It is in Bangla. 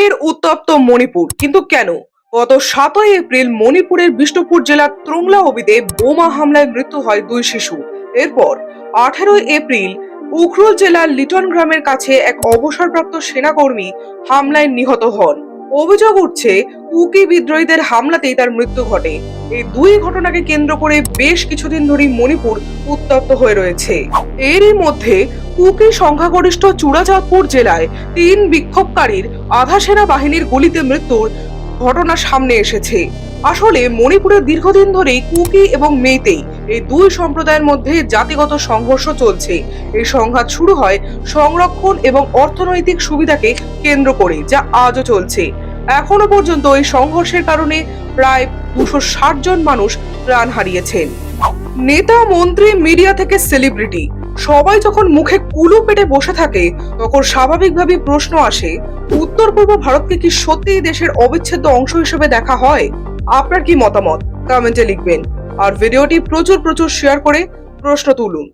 ফের উত্তপ্ত মণিপুর, কিন্তু কেন? গত 7ই এপ্রিল মণিপুরের বিষ্ণুপুর জেলার ত্রুংলা অবিতে বোমা হামলায় মৃত্যু হয় 2 শিশু। এরপর 18ই এপ্রিল উখরুল জেলার লিটন গ্রামের কাছে এক অবসরপ্রাপ্ত সেনাকর্মী হামলায় নিহত হন। অভিযোগ উঠছে কুকি বিদ্রোহীদের হামলাতেই তার মৃত্যু ঘটে। এই দুই ঘটনাকে কেন্দ্র করে বেশ কিছুদিন ধরেই মণিপুর উত্তপ্ত হয়ে রয়েছে। এরই মধ্যে কুকি সংখ্যাগরিষ্ঠ চূড়াচাঁদপুর জেলায় 3 বিক্ষোভকারীর আধা সেনা বাহিনীর গুলিতে মৃত্যুর ঘটনা সামনে এসেছে। আসলে মণিপুরে দীর্ঘদিন ধরেই কুকি এবং মেইতেই এই দুই সম্প্রদায়ের মধ্যে জাতিগত সংঘর্ষ চলছে। এই সংঘাত শুরু হয় সংরক্ষণ এবং অর্থনৈতিক সুবিধাকে কেন্দ্র করে, যা আজও চলছে। এখনো পর্যন্ত এই সংঘর্ষের কারণে প্রায় 260 জন মানুষ প্রাণ হারিয়েছেন। নেতা, মন্ত্রী, মিডিয়া থেকে সেলিব্রিটি সবাই যখন মুখে কুলু পেটে বসে থাকে, তখন স্বাভাবিকভাবেই প্রশ্ন আসে, উত্তর পূর্ব ভারতকে কি সত্যিই দেশের অবিচ্ছেদ্য অংশ হিসেবে দেখা হয়? আপনার কি মতামত কমেন্টে লিখবেন, আর ভিডিওটি প্রচুর শেয়ার করে প্রশ্ন তুলুন।